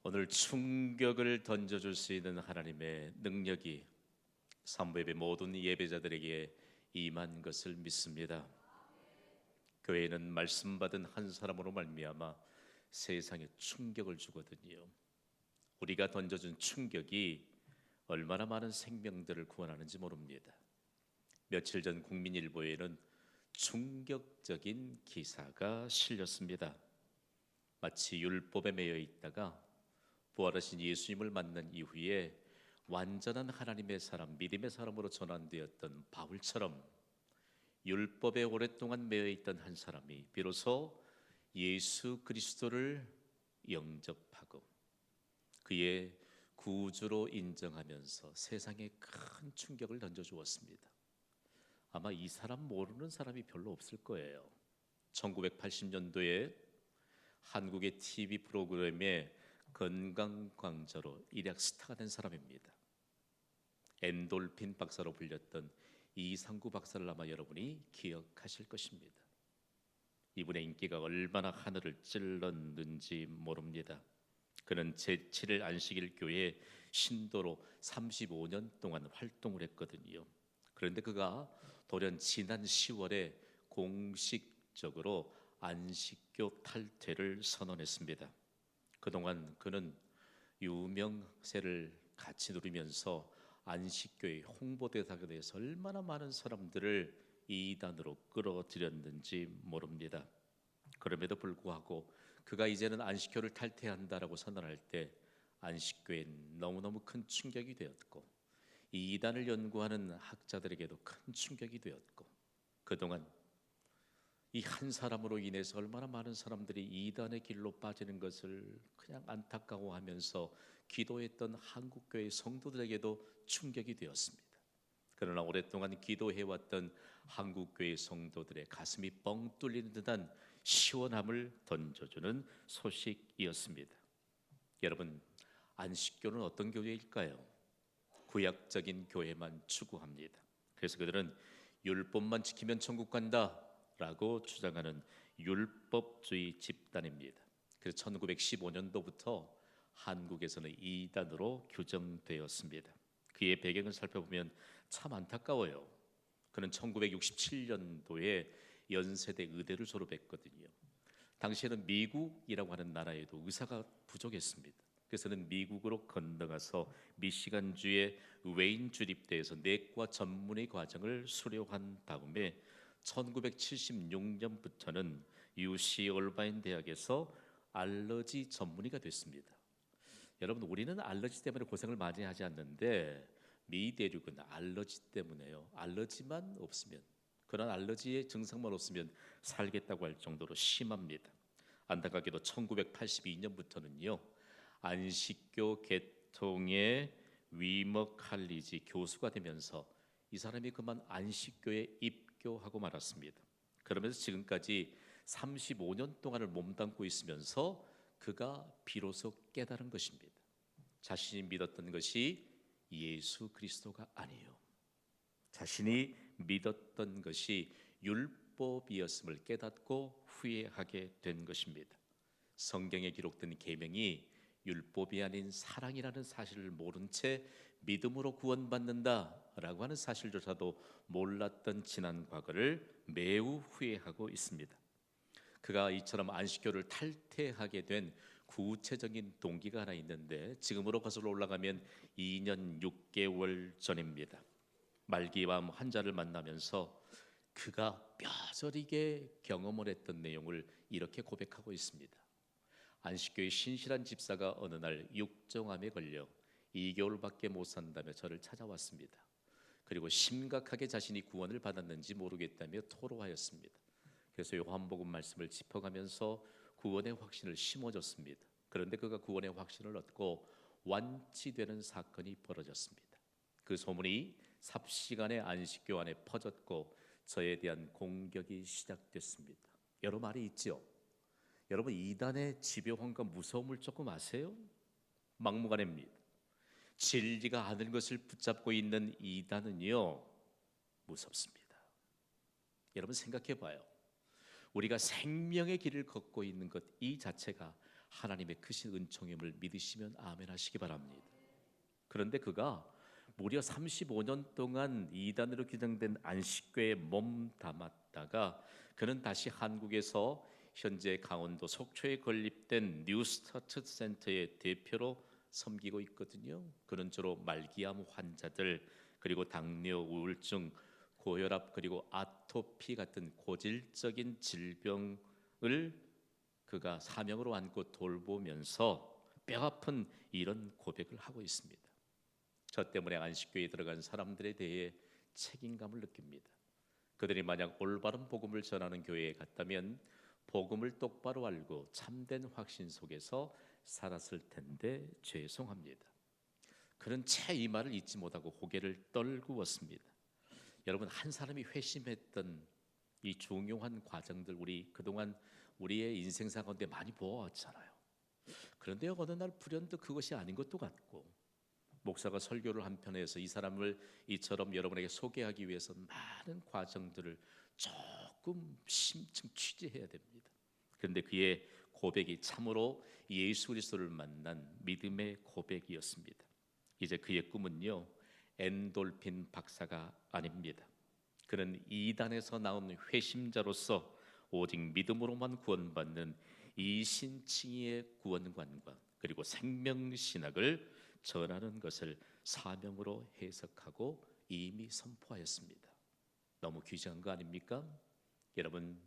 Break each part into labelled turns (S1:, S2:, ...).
S1: 오늘 충격을 던져줄 수 있는 하나님의 능력이 산부예배 모든 예배자들에게 임한 것을 믿습니다. 교회는 말씀 받은 한 사람으로 말미암아 세상에 충격을 주거든요. 우리가 던져준 충격이 얼마나 많은 생명들을 구원하는지 모릅니다. 며칠 전 국민일보에는 충격적인 기사가 실렸습니다. 마치 율법에 매여 있다가 부활하신 예수님을 만난 이후에 완전한 하나님의 사람, 믿음의 사람으로 전환되었던 바울처럼 율법에 오랫동안 매여 있던 한 사람이 비로소 예수 그리스도를 영접하고 그의 구주로 인정하면서 세상에 큰 충격을 던져주었습니다. 아마 이 사람 모르는 사람이 별로 없을 거예요. 1980년도에 한국의 TV 프로그램에 건강광자로 일약 스타가 된 사람입니다. 엔돌핀 박사로 불렸던 이상구 박사를 아마 여러분이 기억하실 것입니다. 이분의 인기가 얼마나 하늘을 찔렀는지 모릅니다. 그는 제7일 안식일 교회 신도로 35년 동안 활동을 했거든요. 그런데 그가 돌연 지난 10월에 공식적으로 안식교 탈퇴를 선언했습니다. 그동안 그는 유명세를 같이 누리면서 안식교의 홍보대사가 돼서 얼마나 많은 사람들을 이단으로 끌어들였는지 모릅니다. 그럼에도 불구하고 그가 이제는 안식교를 탈퇴한다라고 선언할 때 안식교엔 너무너무 큰 충격이 되었고 이단을 연구하는 학자들에게도 큰 충격이 되었고 그동안 이 한 사람으로 인해서 얼마나 많은 사람들이 이단의 길로 빠지는 것을 그냥 안타까워하면서 기도했던 한국교회 성도들에게도 충격이 되었습니다. 그러나 오랫동안 기도해왔던 한국교회 성도들의 가슴이 뻥 뚫리는 듯한 시원함을 던져주는 소식이었습니다. 여러분, 안식교는 어떤 교회일까요? 구약적인 교회만 추구합니다. 그래서 그들은 율법만 지키면 천국 간다 라고 주장하는 율법주의 집단입니다. 그래서 1915년도부터 한국에서는 이단으로 규정되었습니다. 그의 배경을 살펴보면 참 안타까워요. 그는 1967년도에 연세대 의대를 졸업했거든요. 당시에는 미국이라고 하는 나라에도 의사가 부족했습니다. 그래서 그는 미국으로 건너가서 미시간주의 웨인 주립대에서 내과 전문의 과정을 수료한 다음에 1976년부터는 UC 얼바인 대학에서 알러지 전문의가 됐습니다. 여러분, 우리는 알러지 때문에 고생을 많이 하지 않는데 미 대륙은 알러지 때문에요. 알러지만 없으면, 그런 알러지의 증상만 없으면 살겠다고 할 정도로 심합니다. 안타깝게도 1982년부터는요 안식교 개통의 위머 칼리지 교수가 되면서 이 사람이 그만 안식교에 입교하고 말았습니다. 그러면서 지금까지 35년 동안을 몸담고 있으면서 그가 비로소 깨달은 것입니다. 자신이 믿었던 것이 예수 그리스도가 아니에요. 자신이 믿었던 것이 율법이었음을 깨닫고 후회하게 된 것입니다. 성경에 기록된 계명이 율법이 아닌 사랑이라는 사실을 모른 채 믿음으로 구원받는다라고 하는 사실조차도 몰랐던 지난 과거를 매우 후회하고 있습니다. 그가 이처럼 안식교를 탈퇴하게 된 구체적인 동기가 하나 있는데 지금으로 거슬러 올라가면 2년 6개월 전입니다. 말기암 환자를 만나면서 그가 뼈저리게 경험을 했던 내용을 이렇게 고백하고 있습니다. 안식교의 신실한 집사가 어느 날 육정암에 걸려 2개월밖에 못 산다며 저를 찾아왔습니다. 그리고 심각하게 자신이 구원을 받았는지 모르겠다며 토로하였습니다. 그래서 요한복음 말씀을 짚어가면서 구원의 확신을 심어줬습니다. 그런데 그가 구원의 확신을 얻고 완치되는 사건이 벌어졌습니다. 그 소문이 삽시간에 안식교 안에 퍼졌고 저에 대한 공격이 시작됐습니다. 여러 말이 있죠. 여러분, 이단의 집요함과 무서움을 조금 아세요? 막무가내입니다. 진리가 아는 것을 붙잡고 있는 이단은요 무섭습니다. 여러분 생각해 봐요. 우리가 생명의 길을 걷고 있는 것 이 자체가 하나님의 크신 은총임을 믿으시면 아멘 하시기 바랍니다. 그런데 그가 무려 35년 동안 이단으로 규정된 안식교에 몸담았다가 그는 다시 한국에서 현재 강원도 속초에 건립된 뉴스타트 센터의 대표로 섬기고 있거든요. 그는 주로 말기암 환자들, 그리고 당뇨, 우울증, 고혈압, 그리고 아토피 같은 고질적인 질병을 그가 사명으로 안고 돌보면서 뼈아픈 이런 고백을 하고 있습니다. 저 때문에 안식교에 들어간 사람들에 대해 책임감을 느낍니다. 그들이 만약 올바른 복음을 전하는 교회에 갔다면 복음을 똑바로 알고 참된 확신 속에서 살았을 텐데 죄송합니다. 그는 채 이 말을 잊지 못하고 고개를 떨구었습니다. 여러분, 한 사람이 회심했던 이 중요한 과정들 우리 그동안 우리의 인생사 가운데 많이 보아왔잖아요. 그런데 어느 날 불현듯 그것이 아닌 것도 같고, 목사가 설교를 한 편 해서 이 사람을 이처럼 여러분에게 소개하기 위해서 많은 과정들을 조금 심층 취재해야 됩니다. 그런데 그의 고백이 참으로 예수 그리스도를 만난 믿음의 고백이었습니다. 이제 그의 꿈은요, 엔돌핀 박사가 아닙니다. 그는 이단에서 나온 회심자로서 오직 믿음으로만 구원받는 이신칭의의 구원관과 그리고 생명신학을 전하는 것을 사명으로 해석하고 이미 선포하였습니다. 너무 귀중한 거 아닙니까? 여러분,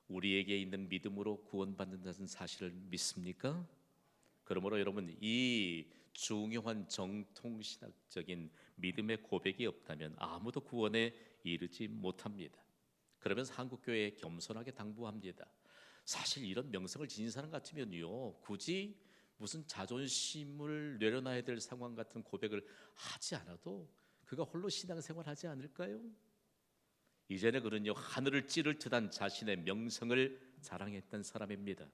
S1: 우리에게 있는 믿음으로 구원받는다는 사실을 믿습니까? 그러므로 여러분, 이 중요한 정통신학적인 믿음의 고백이 없다면 아무도 구원에 이르지 못합니다. 그러면서 한국교회에 겸손하게 당부합니다. 사실 이런 명성을 지닌 사람 같으면요, 굳이 무슨 자존심을 내려놔야 될 상황 같은 고백을 하지 않아도 그가 홀로 신앙생활 하지 않을까요? 이전에 그는요, 하늘을 찌를 듯한 자신의 명성을 자랑했던 사람입니다.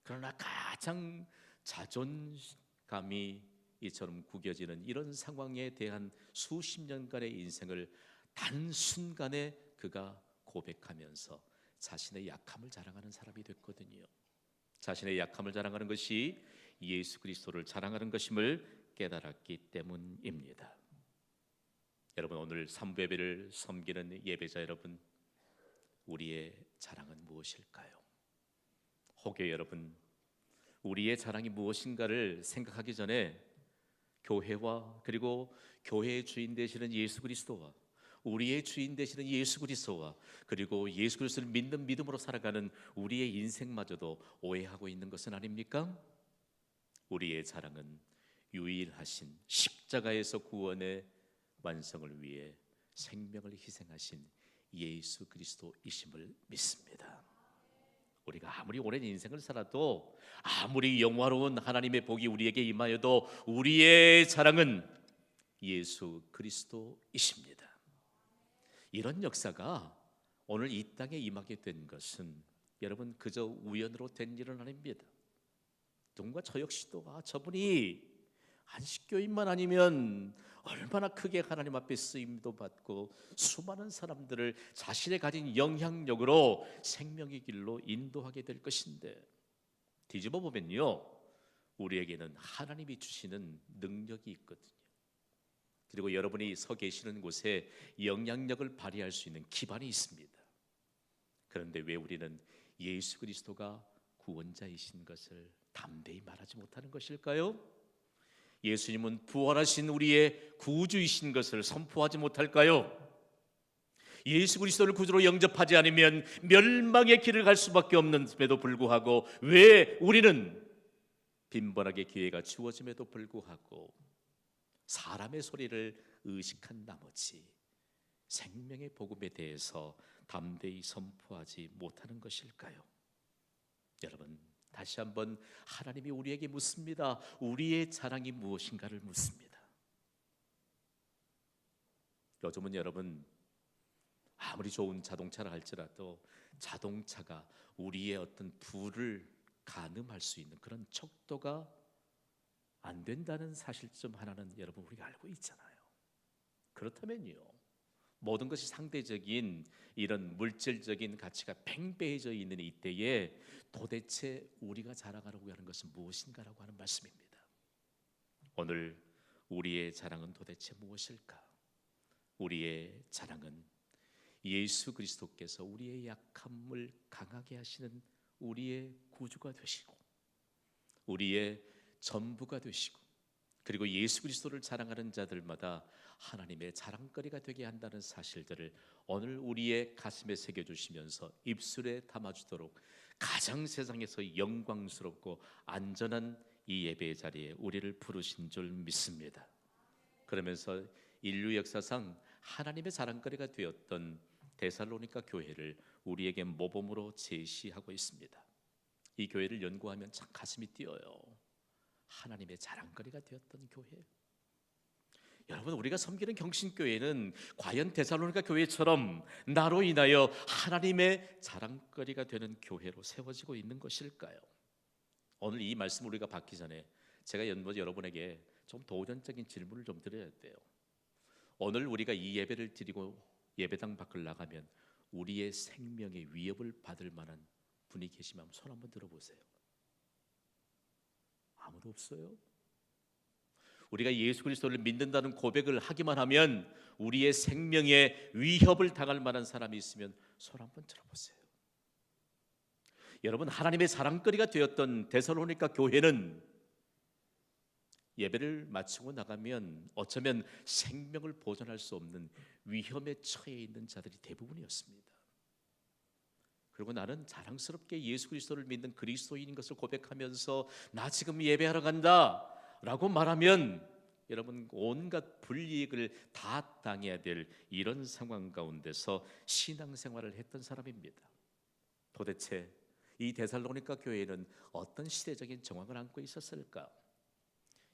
S1: 그러나 가장 자존감이 이처럼 구겨지는 이런 상황에 대한 수십 년간의 인생을 단순간에 그가 고백하면서 자신의 약함을 자랑하는 사람이 됐거든요. 자신의 약함을 자랑하는 것이 예수 그리스도를 자랑하는 것임을 깨달았기 때문입니다. 여러분, 오늘 삼부 예배를 섬기는 예배자 여러분, 우리의 자랑은 무엇일까요? 혹여 여러분, 우리의 자랑이 무엇인가를 생각하기 전에 교회와 그리고 교회의 주인 되시는 예수 그리스도와 우리의 주인 되시는 예수 그리스도와 그리고 예수 그리스도를 믿는 믿음으로 살아가는 우리의 인생마저도 오해하고 있는 것은 아닙니까? 우리의 자랑은 유일하신 십자가에서 구원의 완성을 위해 생명을 희생하신 예수 그리스도이심을 믿습니다. 우리가 아무리 오랜 인생을 살아도 아무리 영화로운 하나님의 복이 우리에게 임하여도 우리의 자랑은 예수 그리스도이십니다. 이런 역사가 오늘 이 땅에 임하게 된 것은 여러분 그저 우연으로 된 일은 아닙니다. 누군가 저 역시도 저분이 안식교인만 아니면 얼마나 크게 하나님 앞에 쓰임도 받고 수많은 사람들을 자신의 가진 영향력으로 생명의 길로 인도하게 될 것인데, 뒤집어 보면요, 우리에게는 하나님이 주시는 능력이 있거든요. 그리고 여러분이 서 계시는 곳에 영향력을 발휘할 수 있는 기반이 있습니다. 그런데 왜 우리는 예수 그리스도가 구원자이신 것을 담대히 말하지 못하는 것일까요? 예수님은 부활하신 우리의 구주이신 것을 선포하지 못할까요? 예수 그리스도를 구주로 영접하지 않으면 멸망의 길을 갈 수밖에 없는데도 불구하고 왜 우리는 빈번하게 기회가 주어짐에도 불구하고 사람의 소리를 의식한 나머지 생명의 복음에 대해서 담대히 선포하지 못하는 것일까요? 여러분, 다시 한번 하나님이 우리에게 묻습니다. 우리의 자랑이 무엇인가를 묻습니다. 요즘은 여러분 아무리 좋은 자동차를 할지라도 자동차가 우리의 어떤 부를 가늠할 수 있는 그런 척도가 안 된다는 사실점 하나는 여러분 우리가 알고 있잖아요. 그렇다면요, 모든 것이 상대적인 이런 물질적인 가치가 팽배해져 있는 이때에 도대체 우리가 자랑하려고 하는 것은 무엇인가라고 하는 말씀입니다. 오늘 우리의 자랑은 도대체 무엇일까? 우리의 자랑은 예수 그리스도께서 우리의 약함을 강하게 하시는 우리의 구주가 되시고 우리의 전부가 되시고, 그리고 예수 그리스도를 자랑하는 자들마다 하나님의 자랑거리가 되게 한다는 사실들을 오늘 우리의 가슴에 새겨주시면서 입술에 담아주도록 가장 세상에서 영광스럽고 안전한 이 예배의 자리에 우리를 부르신 줄 믿습니다. 그러면서 인류 역사상 하나님의 자랑거리가 되었던 데살로니가 교회를 우리에게 모범으로 제시하고 있습니다. 이 교회를 연구하면 참 가슴이 뛰어요. 하나님의 자랑거리가 되었던 교회. 여러분, 우리가 섬기는 경신교회는 과연 데살로니가 교회처럼 나로 인하여 하나님의 자랑거리가 되는 교회로 세워지고 있는 것일까요? 오늘 이 말씀 우리가 받기 전에 제가 여러분에게 좀 도전적인 질문을 좀 드려야 돼요. 오늘 우리가 이 예배를 드리고 예배당 밖을 나가면 우리의 생명의 위협을 받을 만한 분이 계시면 손 한번 들어보세요. 아무도 없어요? 우리가 예수 그리스도를 믿는다는 고백을 하기만 하면 우리의 생명에 위협을 당할 만한 사람이 있으면 손 한번 들어보세요. 여러분, 하나님의 자랑거리가 되었던 데살로니가 교회는 예배를 마치고 나가면 어쩌면 생명을 보존할 수 없는 위험에 처해 있는 자들이 대부분이었습니다. 그리고 나는 자랑스럽게 예수 그리스도를 믿는 그리스도인인 것을 고백하면서 나 지금 예배하러 간다 라고 말하면 여러분, 온갖 불이익을 다 당해야 될 이런 상황 가운데서 신앙생활을 했던 사람입니다. 도대체 이 데살로니가 교회는 어떤 시대적인 정황을 안고 있었을까?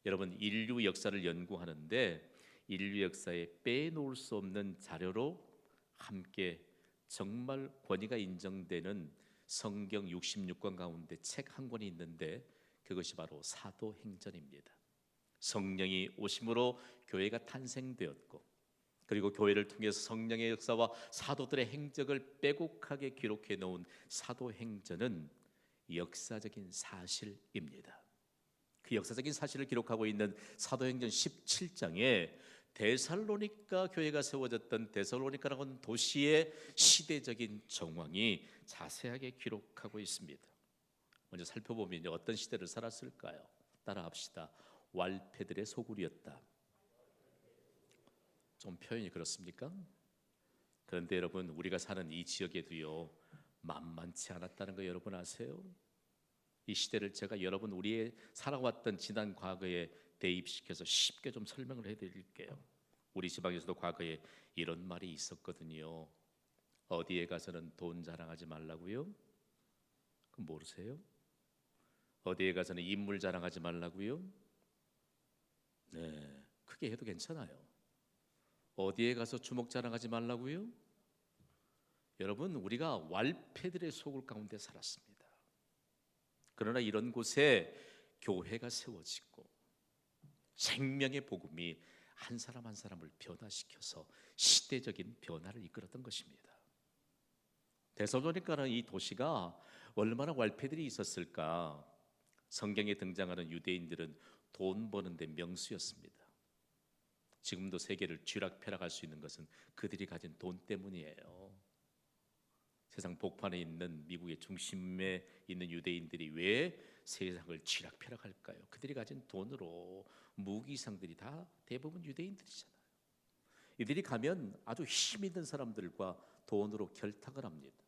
S1: 여러분, 인류 역사를 연구하는데 인류 역사에 빼놓을 수 없는 자료로 함께 정말 권위가 인정되는 성경 66권 가운데 책 한 권이 있는데 그것이 바로 사도행전입니다. 성령이 오심으로 교회가 탄생되었고, 그리고 교회를 통해서 성령의 역사와 사도들의 행적을 빼곡하게 기록해 놓은 사도행전은 역사적인 사실입니다. 그 역사적인 사실을 기록하고 있는 사도행전 17장에 데살로니가 교회가 세워졌던 데살로니가라는 도시의 시대적인 정황이 자세하게 기록하고 있습니다. 먼저 살펴보면 어떤 시대를 살았을까요? 따라합시다. 왈패들의 소굴이었다. 좀 표현이 그렇습니까? 그런데 여러분, 우리가 사는 이 지역에도요 만만치 않았다는 거 여러분 아세요? 이 시대를 제가 여러분 우리의 살아왔던 지난 과거에 대입시켜서 쉽게 좀 설명을 해드릴게요. 우리 지방에서도 과거에 이런 말이 있었거든요. 어디에 가서는 돈 자랑하지 말라고요? 그럼 모르세요? 어디에 가서는 인물 자랑하지 말라고요? 네, 크게 해도 괜찮아요. 어디에 가서 주먹 자랑하지 말라고요? 여러분, 우리가 왈패들의 소굴 가운데 살았습니다. 그러나 이런 곳에 교회가 세워지고 생명의 복음이 한 사람 한 사람을 변화시켜서 시대적인 변화를 이끌었던 것입니다. 데살로니가라는 이 도시가 얼마나 왈패들이 있었을까? 성경에 등장하는 유대인들은 돈 버는 데 명수였습니다. 지금도 세계를 쥐락펴락할 수 있는 것은 그들이 가진 돈 때문이에요. 세상 복판에 있는 미국의 중심에 있는 유대인들이 왜 세상을 쥐락펴락할까요? 그들이 가진 돈으로 무기상들이 다 대부분 유대인들이잖아요. 이들이 가면 아주 힘 있는 사람들과 돈으로 결탁을 합니다.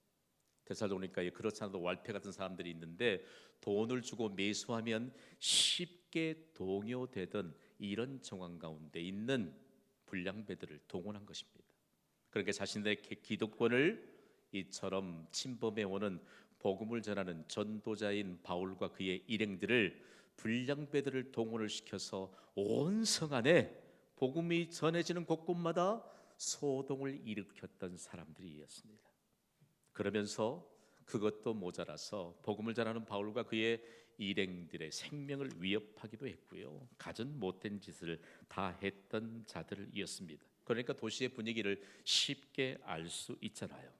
S1: 데살로니가에 그렇지 않아도 왈패 같은 사람들이 있는데 돈을 주고 매수하면 쉽게 동요되던 이런 정황 가운데 있는 불량배들을 동원한 것입니다. 그러니까 자신의 기득권을 이처럼 침범해오는 복음을 전하는 전도자인 바울과 그의 일행들을 불량배들을 동원을 시켜서 온 성 안에 복음이 전해지는 곳곳마다 소동을 일으켰던 사람들이었습니다. 그러면서 그것도 모자라서 복음을 전하는 바울과 그의 일행들의 생명을 위협하기도 했고요. 가진 못된 짓을 다 했던 자들이었습니다. 그러니까 도시의 분위기를 쉽게 알 수 있잖아요.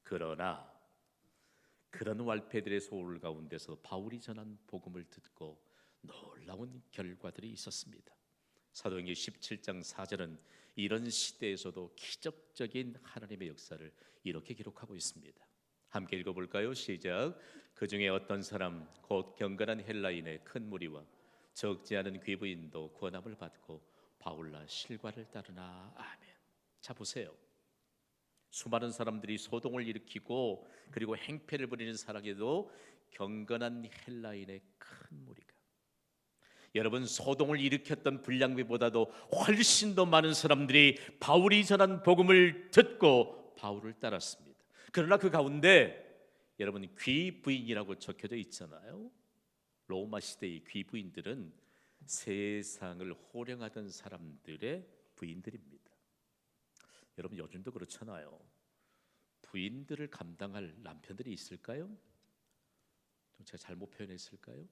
S1: 그러나 그런 완패들의 소울 가운데서 바울이 전한 복음을 듣고 놀라운 결과들이 있었습니다. 사도행전 17장 4절은 이런 시대에서도 기적적인 하나님의 역사를 이렇게 기록하고 있습니다. 함께 읽어볼까요? 시작. 그 중에 어떤 사람 곧 경건한 헬라인의 큰 무리와 적지 않은 귀부인도 권함을 받고 바울라 실과를 따르나. 아멘. 자, 보세요. 수많은 사람들이 소동을 일으키고 그리고 행패를 부리는 사람에도 경건한 헬라인의 큰 무리가, 여러분, 소동을 일으켰던 불량배보다도 훨씬 더 많은 사람들이 바울이 전한 복음을 듣고 바울을 따랐습니다. 그러나 그 가운데 여러분, 귀부인이라고 적혀져 있잖아요. 로마 시대의 귀부인들은 세상을 호령하던 사람들의 부인들입니다. 여러분, 요즘도 그렇잖아요. 부인들을 감당할 남편들이 있을까요? 제가 잘못 표현했을까요?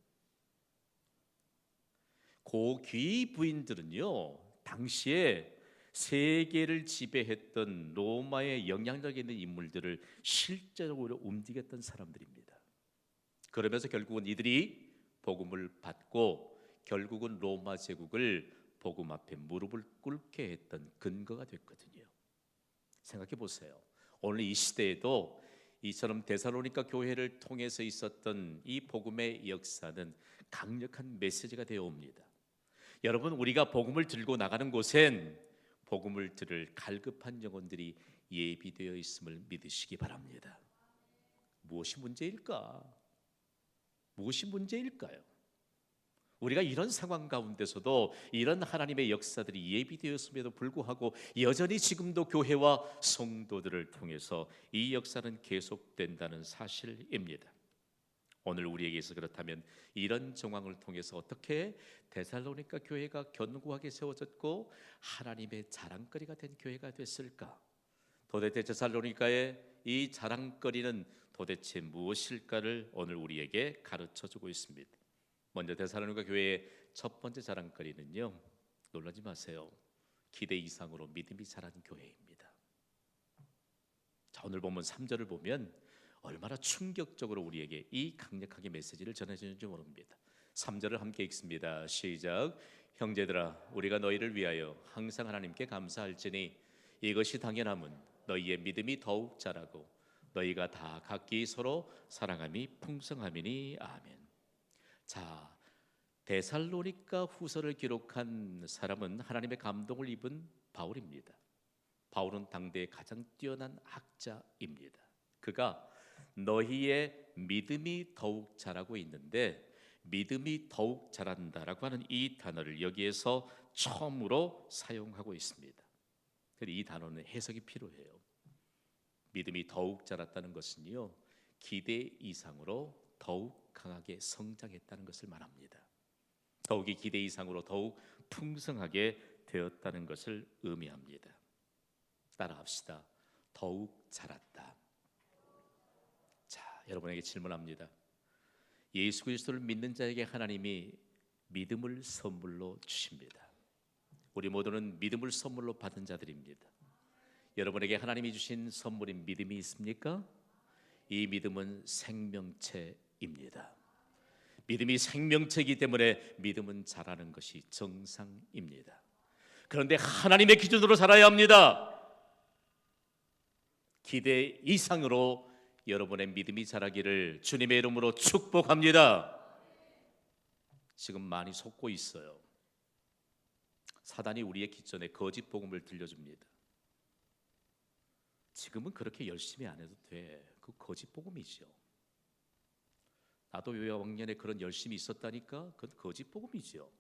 S1: 고귀 부인들은요, 당시에 세계를 지배했던 로마의 영향력 있는 인물들을 실제적으로 움직였던 사람들입니다. 그러면서 결국은 이들이 복음을 받고 결국은 로마 제국을 복음 앞에 무릎을 꿇게 했던 근거가 됐거든요. 생각해 보세요. 오늘 이 시대에도 이처럼 데살로니가 교회를 통해서 있었던 이 복음의 역사는 강력한 메시지가 되어 옵니다. 여러분, 우리가 복음을 들고 나가는 곳엔 복음을 들을 갈급한 영혼들이 예비되어 있음을 믿으시기 바랍니다. 무엇이 문제일까? 무엇이 문제일까요? 우리가 이런 상황 가운데서도 이런 하나님의 역사들이 예비되었음에도 불구하고 여전히 지금도 교회와 성도들을 통해서 이 역사는 계속된다는 사실입니다. 오늘 우리에게서 그렇다면 이런 정황을 통해서 어떻게 데살로니가 교회가 견고하게 세워졌고 하나님의 자랑거리가 된 교회가 됐을까? 도대체 데살로니가의 이 자랑거리는 도대체 무엇일까를 오늘 우리에게 가르쳐주고 있습니다. 먼저 데살로니가 교회의 첫 번째 자랑거리는요, 놀라지 마세요. 기대 이상으로 믿음이 자란 교회입니다. 자, 오늘 보면 3절을 보면 얼마나 충격적으로 우리에게 이 강력하게 메시지를 전해주는지 모릅니다. 3절을 함께 읽습니다. 시작. 형제들아, 우리가 너희를 위하여 항상 하나님께 감사할지니 이것이 당연함은 너희의 믿음이 더욱 자라고 너희가 다 각기 서로 사랑함이 풍성함이니. 아멘. 자, 데살로니가 후서를 기록한 사람은 하나님의 감동을 입은 바울입니다. 바울은 당대의 가장 뛰어난 학자입니다. 그가 너희의 믿음이 더욱 자라고 있는데, 믿음이 더욱 자란다라고 하는 이 단어를 여기에서 처음으로 사용하고 있습니다. 이 단어는 해석이 필요해요. 믿음이 더욱 자랐다는 것은요, 기대 이상으로 더욱 강하게 성장했다는 것을 말합니다. 더욱이 기대 이상으로 더욱 풍성하게 되었다는 것을 의미합니다. 따라합시다. 더욱 자랐다. 자, 여러분에게 질문합니다. 예수 그리스도를 믿는 자에게 하나님이 믿음을 선물로 주십니다. 우리 모두는 믿음을 선물로 받은 자들입니다. 여러분에게 하나님이 주신 선물인 믿음이 있습니까? 이 믿음은 생명체입니다. 믿음이 생명체이기 때문에 믿음은 자라는 것이 정상입니다. 그런데 하나님의 기준으로 자라야 합니다. 기대 이상으로 여러분의 믿음이 자라기를 주님의 이름으로 축복합니다. 지금 많이 속고 있어요. 사단이 우리의 기전에 거짓 복음을 들려줍니다. 지금은 그렇게 열심히 안 해도 돼. 그 거짓 복음이죠. 나도 왜 왕년에 그런 열심이 있었다니까? 그건 거짓 복음이죠.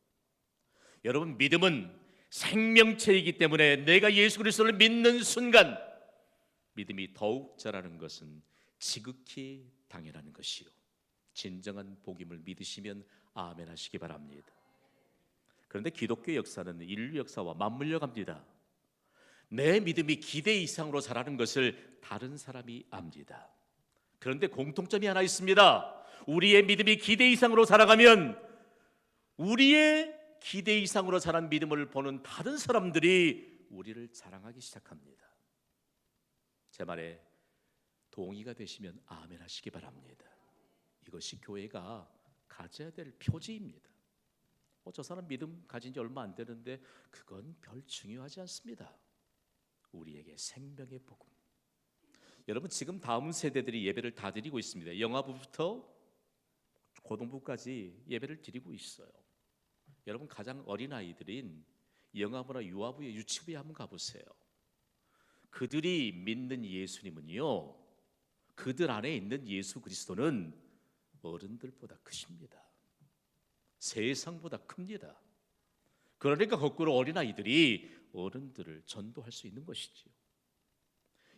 S1: 여러분, 믿음은 생명체이기 때문에 내가 예수 그리스도를 믿는 순간 믿음이 더욱 자라는 것은 지극히 당연한 것이요, 진정한 복임을 믿으시면 아멘 하시기 바랍니다. 그런데 기독교 역사는 인류 역사와 맞물려 갑니다. 내 믿음이 기대 이상으로 자라는 것을 다른 사람이 압니다. 그런데 공통점이 하나 있습니다. 우리의 믿음이 기대 이상으로 자라가면 우리의 기대 이상으로 자란 믿음을 보는 다른 사람들이 우리를 자랑하기 시작합니다. 제 말에 동의가 되시면 아멘 하시기 바랍니다. 이것이 교회가 가져야 될 표지입니다. 저 사람 믿음 가진 지 얼마 안 되는데 그건 별 중요하지 않습니다. 우리에게 생명의 복음. 여러분, 지금 다음 세대들이 예배를 다 드리고 있습니다. 영아부부터 고등부까지 예배를 드리고 있어요. 여러분, 가장 어린 아이들인 영아부나 유아부의 유치부에 한번 가보세요. 그들이 믿는 예수님은요, 그들 안에 있는 예수 그리스도는 어른들보다 크십니다. 세상보다 큽니다. 그러니까 거꾸로 어린아이들이 어른들을 전도할 수 있는 것이지요.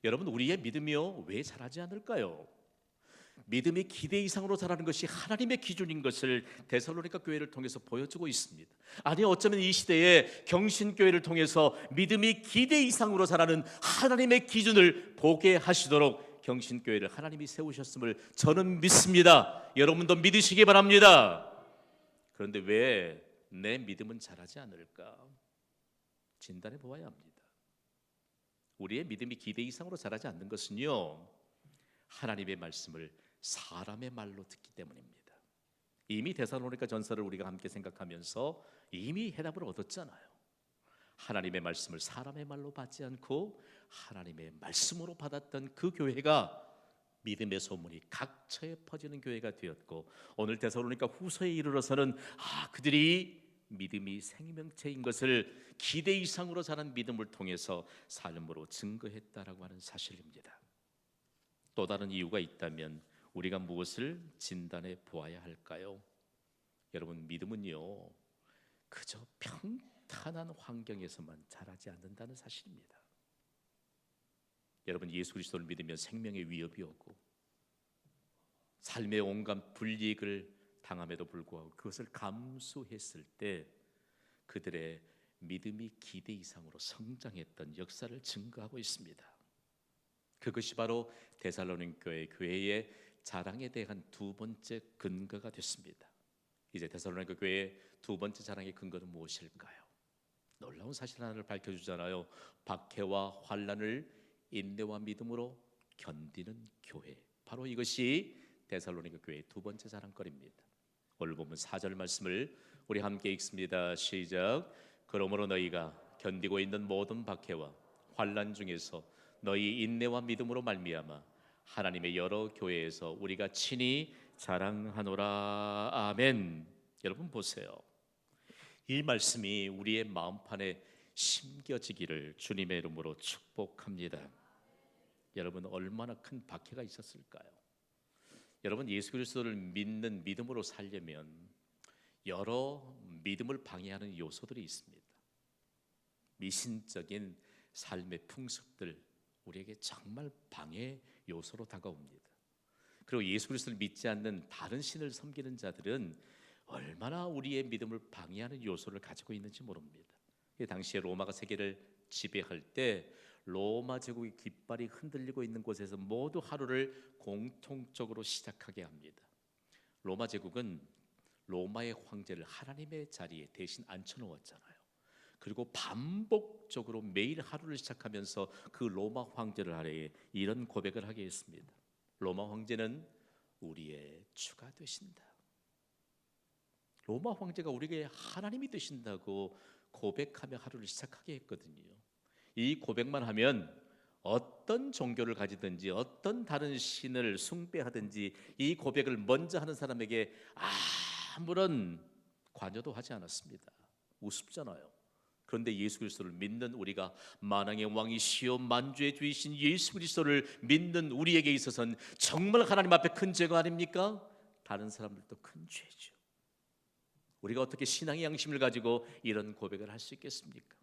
S1: 여러분, 우리의 믿음이요, 왜 자라지 않을까요? 믿음이 기대 이상으로 자라는 것이 하나님의 기준인 것을 데살로니가 교회를 통해서 보여주고 있습니다. 아니, 어쩌면 이 시대에 경신교회를 통해서 믿음이 기대 이상으로 자라는 하나님의 기준을 보게 하시도록 경신교회를 하나님이 세우셨음을 저는 믿습니다. 여러분도 믿으시기 바랍니다. 그런데 왜 내 믿음은 자라지 않을까? 진단해 보아야 합니다. 우리의 믿음이 기대 이상으로 자라지 않는 것은요, 하나님의 말씀을 사람의 말로 듣기 때문입니다. 이미 데살로니가 전서를 우리가 함께 생각하면서 이미 해답을 얻었잖아요. 하나님의 말씀을 사람의 말로 받지 않고 하나님의 말씀으로 받았던 그 교회가 믿음의 소문이 각처에 퍼지는 교회가 되었고, 오늘 데살로니가 후서에 이르러서는 그들이 믿음이 생명체인 것을 기대 이상으로 자란 믿음을 통해서 삶으로 증거했다라고 하는 사실입니다. 또 다른 이유가 있다면 우리가 무엇을 진단해 보아야 할까요? 여러분, 믿음은요, 그저 평탄한 환경에서만 자라지 않는다는 사실입니다. 여러분, 예수 그리스도를 믿으면 생명의 위협이 오고 삶의 온갖 불이익을 당함에도 불구하고 그것을 감수했을 때 그들의 믿음이 기대 이상으로 성장했던 역사를 증거하고 있습니다. 그것이 바로 데살로니가 교회의 자랑에 대한 두 번째 근거가 됐습니다. 이제 데살로니가 교회의 두 번째 자랑의 근거는 무엇일까요? 놀라운 사실 하나를 밝혀주잖아요. 박해와 환난을 인내와 믿음으로 견디는 교회. 바로 이것이 데살로니가 교회의 두 번째 자랑거리입니다. 오늘 보면 4절 말씀을 우리 함께 읽습니다. 시작. 그러므로 너희가 견디고 있는 모든 박해와 환난 중에서 너희 인내와 믿음으로 말미암아 하나님의 여러 교회에서 우리가 친히 자랑하노라. 아멘. 여러분 보세요. 이 말씀이 우리의 마음판에 심겨지기를 주님의 이름으로 축복합니다. 여러분, 얼마나 큰 박해가 있었을까요? 여러분, 예수 그리스도를 믿는 믿음으로 살려면 여러 믿음을 방해하는 요소들이 있습니다. 미신적인 삶의 풍습들, 우리에게 정말 방해 요소로 다가옵니다. 그리고 예수 그리스도를 믿지 않는 다른 신을 섬기는 자들은 얼마나 우리의 믿음을 방해하는 요소를 가지고 있는지 모릅니다. 당시에 로마가 세계를 지배할 때 로마 제국의 깃발이 흔들리고 있는 곳에서 모두 하루를 공통적으로 시작하게 합니다. 로마 제국은 로마의 황제를 하나님의 자리에 대신 앉혀놓았잖아요. 그리고 반복적으로 매일 하루를 시작하면서 그 로마 황제를 아래에 이런 고백을 하게 했습니다. 로마 황제는 우리의 주가 되신다. 로마 황제가 우리에게 하나님이 되신다고 고백하며 하루를 시작하게 했거든요. 이 고백만 하면 어떤 종교를 가지든지 어떤 다른 신을 숭배하든지 이 고백을 먼저 하는 사람에게 아무런 관여도 하지 않았습니다. 우습잖아요. 그런데 예수 그리스도를 믿는 우리가, 만왕의 왕이시여 만주의 주이신 예수 그리스도를 믿는 우리에게 있어서는 정말 하나님 앞에 큰 죄가 아닙니까? 다른 사람들도 큰 죄죠. 우리가 어떻게 신앙의 양심을 가지고 이런 고백을 할 수 있겠습니까?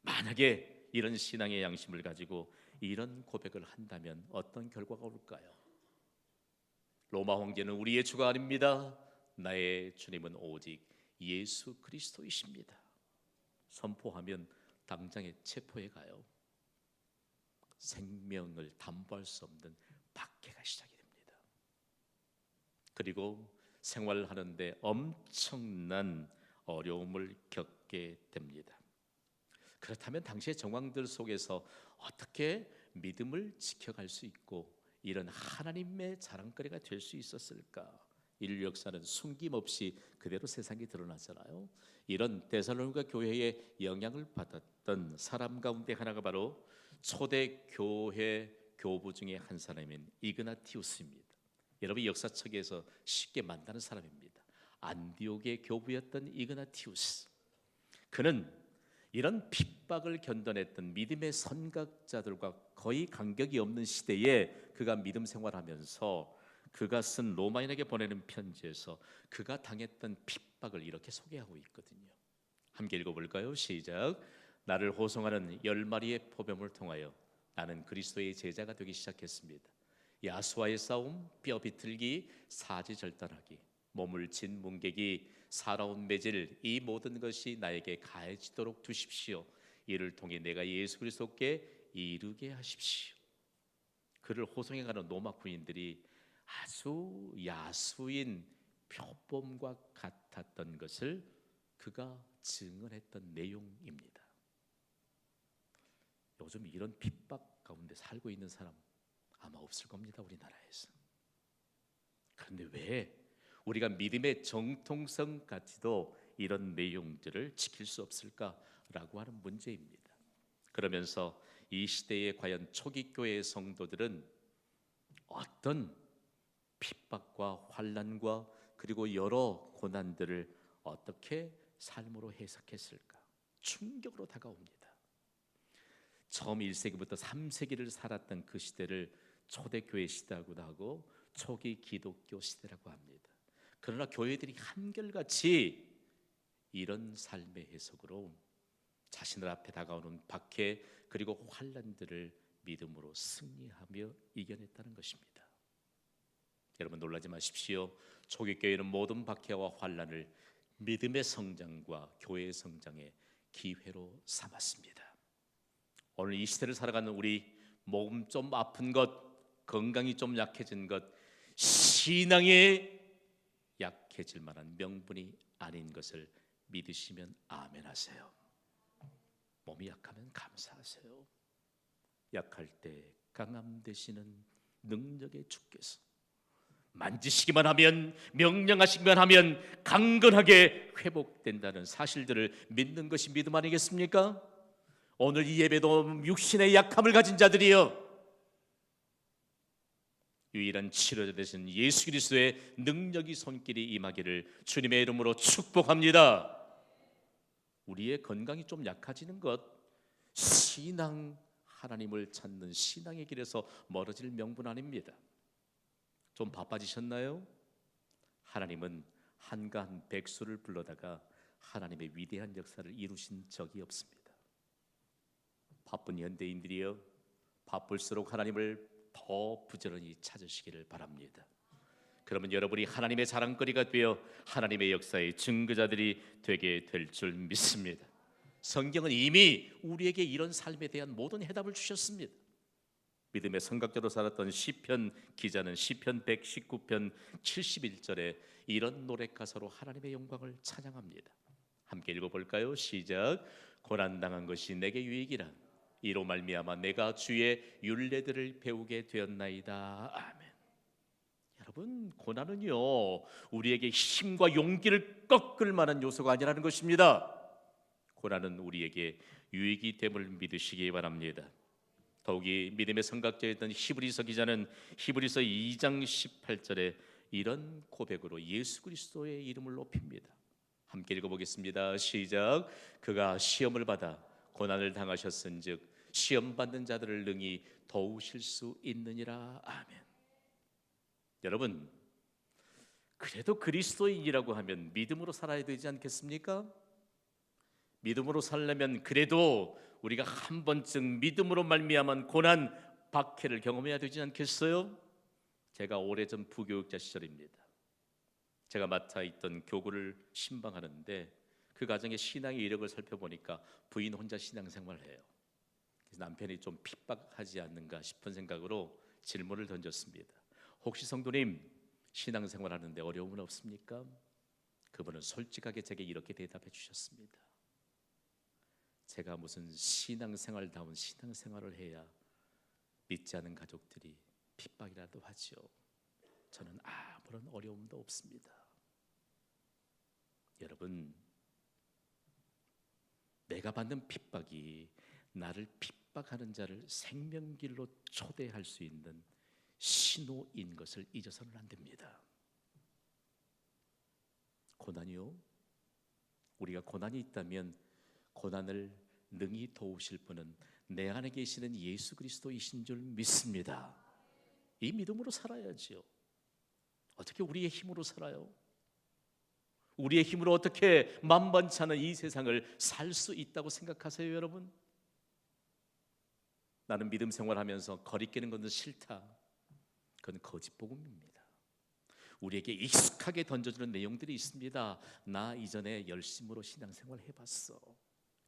S1: 만약에 이런 신앙의 양심을 가지고 이런 고백을 한다면 어떤 결과가 올까요? 로마 황제는 우리의 주가 아닙니다. 나의 주님은 오직 예수 그리스도이십니다. 선포하면 당장에 체포해 가요. 생명을 담보할 수 없는 박해가 시작이 됩니다. 그리고 생활하는데 엄청난 어려움을 겪게 됩니다. 그렇다면 당시의 정황들 속에서 어떻게 믿음을 지켜갈 수 있고 이런 하나님의 자랑거리가 될 수 있었을까? 인류 역사는 숨김없이 그대로 세상에 드러났잖아요. 이런 데살로니가 교회의 영향을 받았던 사람 가운데 하나가 바로 초대 교회 교부 중에 한 사람인 이그나티우스입니다. 여러분 역사책에서 쉽게 만나는 사람입니다. 안디옥의 교부였던 이그나티우스. 그는 이런 핍박을 견뎌냈던 믿음의 선각자들과 거의 간격이 없는 시대에 그가 믿음 생활하면서 그가 쓴 로마인에게 보내는 편지에서 그가 당했던 핍박을 이렇게 소개하고 있거든요. 함께 읽어볼까요? 시작. 나를 호송하는 10마리의 포병을 통하여 나는 그리스도의 제자가 되기 시작했습니다. 야수와의 싸움, 뼈 비틀기, 사지 절단하기, 몸을 진 문개기, 살아온 매질, 이 모든 것이 나에게 가해지도록 두십시오. 이를 통해 내가 예수 그리스도께 이르게 하십시오. 그를 호송해가는 로마 군인들이 아주 야수인 표범과 같았던 것을 그가 증언했던 내용입니다. 요즘 이런 핍박 가운데 살고 있는 사람 아마 없을 겁니다, 우리나라에서. 그런데 왜 우리가 믿음의 정통성 가지도 이런 내용들을 지킬 수 없을까라고 하는 문제입니다. 그러면서 이 시대에 과연 초기 교회의 성도들은 어떤 핍박과 환난과 그리고 여러 고난들을 어떻게 삶으로 해석했을까? 충격으로 다가옵니다. 처음 1세기부터 3세기를 살았던 그 시대를 초대교회 시대라고도 하고 초기 기독교 시대라고 합니다. 그러나 교회들이 한결같이 이런 삶의 해석으로 자신들 앞에 다가오는 박해 그리고 환난들을 믿음으로 승리하며 이겨냈다는 것입니다. 여러분 놀라지 마십시오. 초기 교회는 모든 박해와 환난을 믿음의 성장과 교회의 성장의 기회로 삼았습니다. 오늘 이 시대를 살아가는 우리 몸 좀 아픈 것, 건강이 좀 약해진 것, 신앙에 약해질 만한 명분이 아닌 것을 믿으시면 아멘 하세요. 몸이 약하면 감사하세요. 약할 때 강함 되시는 능력의 주께서 만지시기만 하면, 명령하시기만 하면 강건하게 회복된다는 사실들을 믿는 것이 믿음 아니겠습니까? 오늘 이 예배도 육신의 약함을 가진 자들이여 유일한 치료자 되신 예수 그리스도의 능력이 손길이 임하기를 주님의 이름으로 축복합니다. 우리의 건강이 좀 약해지는 것, 신앙, 하나님을 찾는 신앙의 길에서 멀어질 명분 아닙니다. 좀 바빠지셨나요? 하나님은 한가한 백수를 불러다가 하나님의 위대한 역사를 이루신 적이 없습니다. 바쁜 현대인들이여 바쁠수록 하나님을 더 부지런히 찾으시기를 바랍니다. 그러면 여러분이 하나님의 자랑거리가 되어 하나님의 역사의 증거자들이 되게 될 줄 믿습니다. 성경은 이미 우리에게 이런 삶에 대한 모든 해답을 주셨습니다. 믿음의 선각자로 살았던 시편 기자는 시편 119편 71절에 이런 노래 가사로 하나님의 영광을 찬양합니다. 함께 읽어볼까요? 시작. 고난당한 것이 내게 유익이라 이로 말미암아 내가 주의 율례들을 배우게 되었나이다. 아멘. 여러분 고난은요 우리에게 힘과 용기를 꺾을 만한 요소가 아니라는 것입니다. 고난은 우리에게 유익이 됨을 믿으시기 바랍니다. 더욱이 믿음의 선각자였던 히브리서 기자는 히브리서 2장 18절에 이런 고백으로 예수 그리스도의 이름을 높입니다. 함께 읽어보겠습니다. 시작. 그가 시험을 받아 고난을 당하셨은즉 시험 받는 자들을 능히 도우실 수 있느니라. 아멘. 여러분 그래도 그리스도인이라고 하면 믿음으로 살아야 되지 않겠습니까? 믿음으로 살려면 그래도 우리가 한 번쯤 믿음으로 말미암은 고난 박해를 경험해야 되지 않겠어요? 제가 오래전 부교육자 시절입니다. 제가 맡아 있던 교구를 신방하는데 그 가정의 신앙의 이력을 살펴보니까 부인 혼자 신앙생활을 해요. 그래서 남편이 좀 핍박하지 않는가 싶은 생각으로 질문을 던졌습니다. 혹시 성도님 신앙생활하는데 어려움은 없습니까? 그분은 솔직하게 제게 이렇게 대답해 주셨습니다. 제가 무슨 신앙생활다운 신앙생활을 해야 믿지 않은 가족들이 핍박이라도 하죠. 저는 아무런 어려움도 없습니다. 여러분, 내가 받는 핍박이 나를 핍박하는 자를 생명길로 초대할 수 있는 신호인 것을 잊어서는 안 됩니다. 고난이요? 우리가 고난이 있다면 고난을 능히 도우실 분은 내 안에 계시는 예수 그리스도이신 줄 믿습니다. 이 믿음으로 살아야지요. 어떻게 우리의 힘으로 살아요? 우리의 힘으로 어떻게 만만치 않은 이 세상을 살 수 있다고 생각하세요, 여러분? 나는 믿음 생활하면서 거리끼는 것은 싫다. 그건 거짓 복음입니다. 우리에게 익숙하게 던져주는 내용들이 있습니다. 나 이전에 열심으로 신앙생활 해봤어.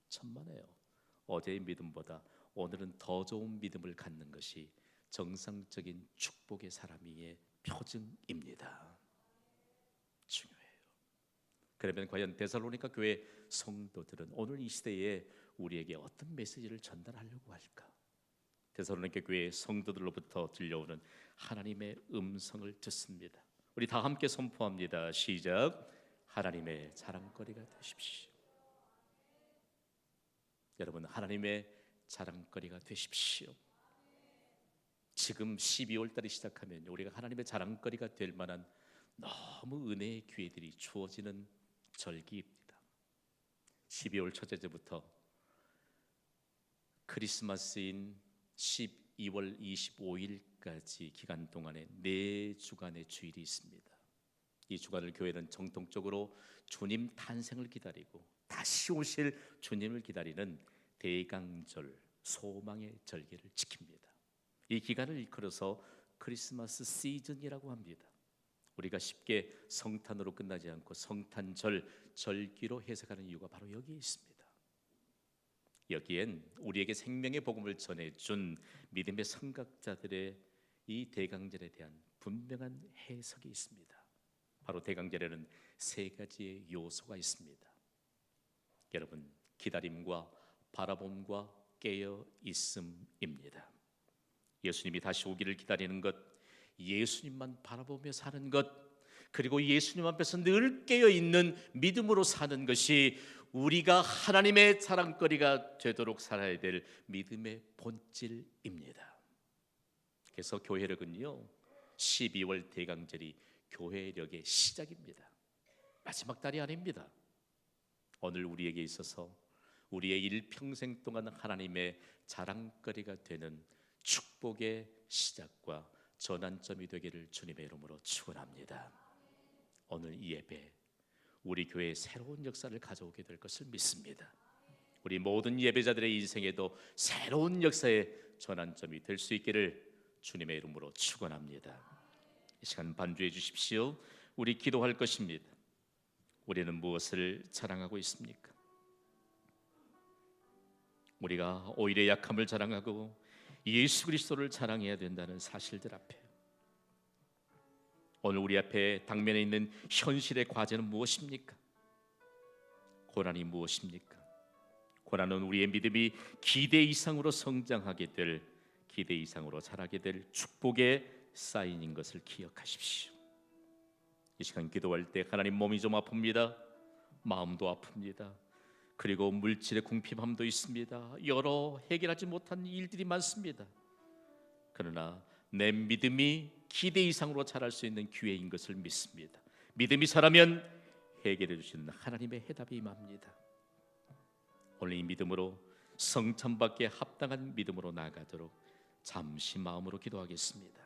S1: 천만에요. 어제의 믿음보다 오늘은 더 좋은 믿음을 갖는 것이 정상적인 축복의 사람의 표징입니다. 중요해요. 그러면 과연 데살로니가 교회 성도들은 오늘 이 시대에 우리에게 어떤 메시지를 전달하려고 할까? 데살로니가 교회 성도들로부터 들려오는 하나님의 음성을 듣습니다. 우리 다 함께 선포합니다. 시작. 하나님의 자랑거리가 되십시오. 여러분, 하나님의 자랑거리가 되십시오. 지금 12월 달이 시작하면 우리가 하나님의 자랑거리가 될 만한 너무 은혜의 기회들이 주어지는 절기입니다. 12월 첫째 주부터 크리스마스인 12월 25일까지 기간 동안에 4주간의 주일이 있습니다. 이 주간을 교회는 정통적으로 주님 탄생을 기다리고 다시 오실 주님을 기다리는 대강절, 소망의 절기를 지킵니다. 이 기간을 일컬어서 크리스마스 시즌이라고 합니다. 우리가 쉽게 성탄으로 끝나지 않고 성탄절, 절기로 해석하는 이유가 바로 여기에 있습니다. 여기엔 우리에게 생명의 복음을 전해준 믿음의 선각자들의 이 대강절에 대한 분명한 해석이 있습니다. 바로 대강절에는 3가지의 요소가 있습니다. 여러분, 기다림과 바라봄과 깨어있음입니다. 예수님이 다시 오기를 기다리는 것, 예수님만 바라보며 사는 것, 그리고 예수님 앞에서 늘 깨어있는 믿음으로 사는 것이 우리가 하나님의 자랑거리가 되도록 살아야 될 믿음의 본질입니다. 그래서 교회력은요, 12월 대강절이 교회력의 시작입니다. 마지막 달이 아닙니다. 오늘 우리에게 있어서 우리의 일평생 동안 하나님의 자랑거리가 되는 축복의 시작과 전환점이 되기를 주님의 이름으로 축원합니다. 오늘 이 예배 우리 교회에 새로운 역사를 가져오게 될 것을 믿습니다. 우리 모든 예배자들의 인생에도 새로운 역사의 전환점이 될 수 있기를 주님의 이름으로 축원합니다. 이 시간 반주해 주십시오. 우리 기도할 것입니다. 우리는 무엇을 자랑하고 있습니까? 우리가 오히려 약함을 자랑하고 예수 그리스도를 자랑해야 된다는 사실들 앞에 오늘 우리 앞에 당면에 있는 현실의 과제는 무엇입니까? 고난이 무엇입니까? 고난은 우리의 믿음이 기대 이상으로 성장하게 될, 기대 이상으로 자라게 될 축복의 사인인 것을 기억하십시오. 이 시간 기도할 때 하나님, 몸이 좀 아픕니다. 마음도 아픕니다. 그리고 물질의 궁핍함도 있습니다. 여러 해결하지 못한 일들이 많습니다. 그러나 내 믿음이 기대 이상으로 자랄 수 있는 기회인 것을 믿습니다. 믿음이 자라면 해결해 주시는 하나님의 해답이 임합니다. 오늘 이 믿음으로 성찬받기에 합당한 믿음으로 나아가도록 잠시 마음으로 기도하겠습니다.